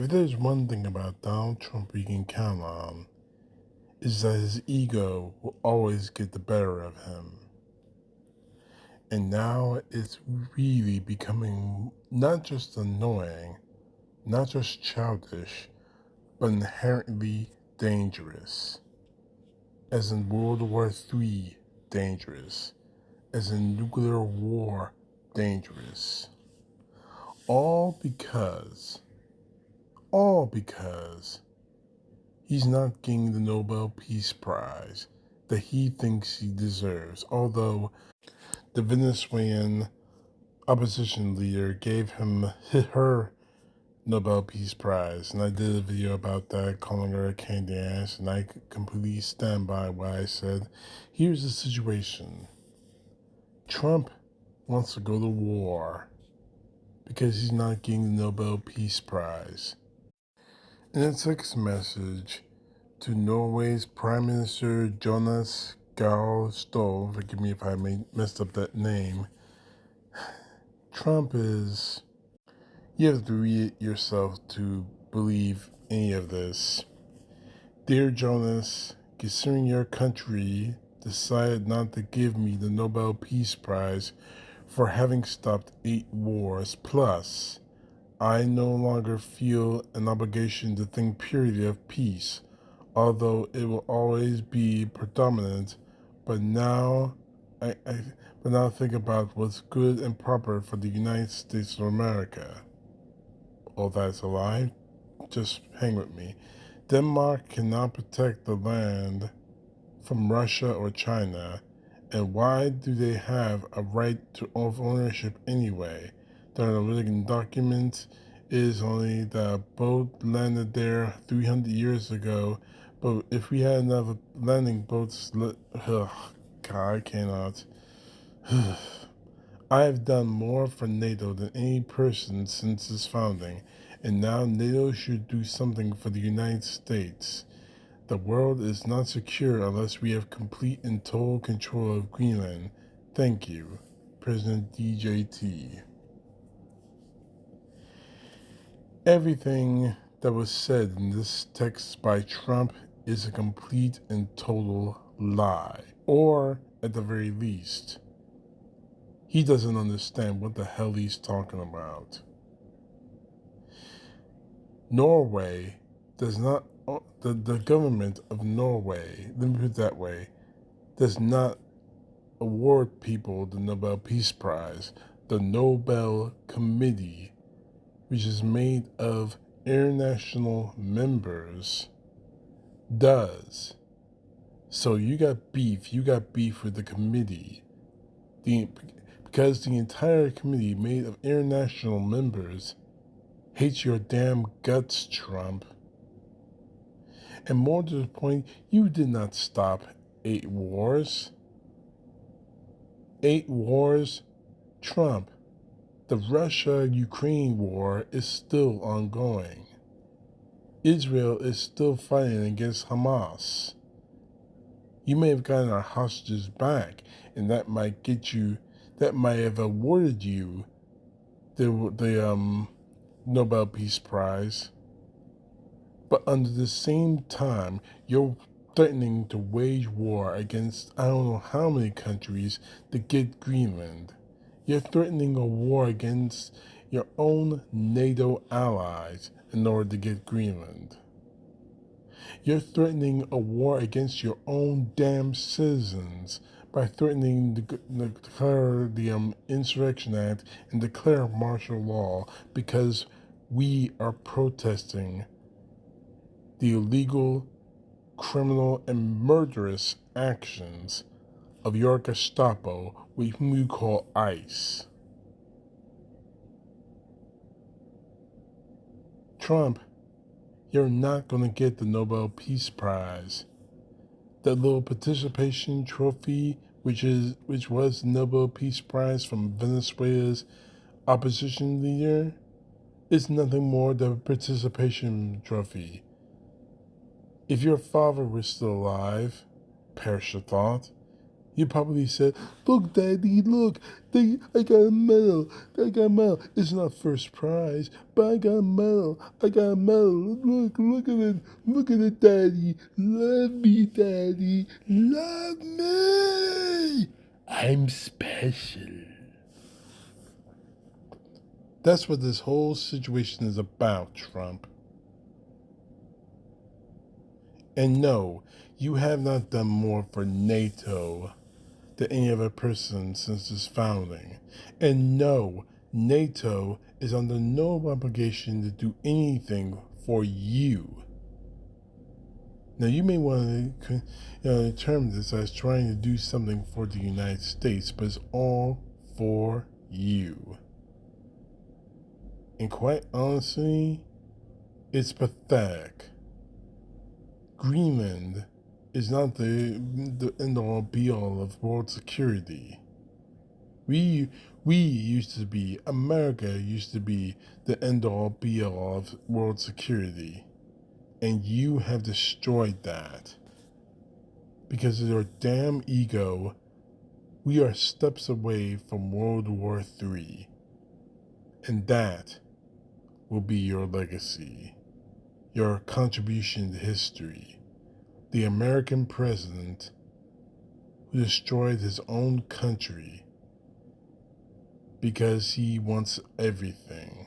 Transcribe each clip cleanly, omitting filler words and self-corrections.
If there's one thing about Donald Trump we can count on, is that his ego will always get the better of him. And now it's really becoming not just annoying, not just childish, but inherently dangerous. As in World War III, dangerous. As in nuclear war, dangerous. All because he's not getting the Nobel Peace Prize that he thinks he deserves, although the Venezuelan opposition leader gave him her Nobel Peace Prize, and I did a video about that, calling her a candy ass, and I completely stand by what I said. Here's the situation. Trump wants to go to war because he's not getting the Nobel Peace Prize. In a text message to Norway's Prime Minister Jonas Gahr Støre, forgive me if I messed up that name, Trump is... You have to read it yourself to believe any of this. Dear Jonas, considering your country decided not to give me the Nobel Peace Prize for having stopped 8 wars, plus I no longer feel an obligation to think purely of peace, although it will always be predominant. But now, I think about what's good and proper for the United States of America. All that's a lie. Just hang with me. Denmark cannot protect the land from Russia or China, and why do they have a right of ownership anyway? The Norwegian document is only that a boat landed there 300 years ago, but if we had enough landing boats, God, I cannot. I have done more for NATO than any person since its founding, and now NATO should do something for the United States. The world is not secure unless we have complete and total control of Greenland. Thank you, President DJT. Everything that was said in this text by Trump is a complete and total lie, or at the very least, he doesn't understand what the hell he's talking about. Norway does not, the government of Norway, let me put it that way, does not award people the Nobel Peace Prize. The Nobel Committee, which is made of international members, does. So you got beef with the committee. Because the entire committee made of international members hates your damn guts, Trump. And more to the point, you did not stop 8 wars. 8 wars, Trump. The Russia-Ukraine war is still ongoing. Israel is still fighting against Hamas. You may have gotten our hostages back, and that might have awarded you the Nobel Peace Prize. But under the same time, you're threatening to wage war against I don't know how many countries to get Greenland. You're threatening a war against your own NATO allies in order to get Greenland. You're threatening a war against your own damn citizens by threatening to declare the Insurrection Act and declare martial law because we are protesting the illegal, criminal, and murderous actions of your Gestapo, whom you call ICE. Trump, you're not going to get the Nobel Peace Prize. That little participation trophy, which was the Nobel Peace Prize from Venezuela's opposition leader, is nothing more than a participation trophy. If your father was still alive, perish the thought, You probably said, "Look, Daddy, look, I got a medal. I got a medal. It's not first prize, but I got a medal. I got a medal. Look at it. Look at it, Daddy. Love me, Daddy. Love me. I'm special." That's what this whole situation is about, Trump. And no, you have not done more for NATO than any other person since its founding. And no, NATO is under no obligation to do anything for you. Now, you may want to term this as trying to do something for the United States, but it's all for you. And quite honestly, it's pathetic. Greenland is not the end-all be-all of world security. We used to be, America used to be the end-all be-all of world security. And you have destroyed that. Because of your damn ego, we are steps away from World War III. And that will be your legacy, your contribution to history. The American president who destroyed his own country because he wants everything.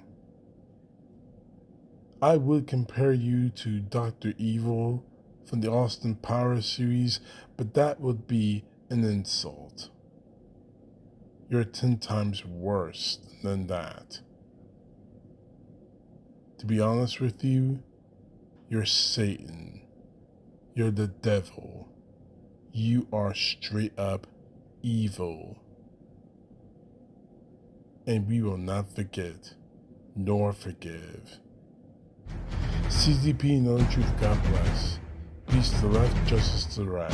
I would compare you to Dr. Evil from the Austin Powers series, but that would be an insult. You're 10 times worse than that. To be honest with you, you're Satan. You're the devil. You are straight up evil. And we will not forget, nor forgive. CTP, no truth, God bless. Peace to the left, justice to the right.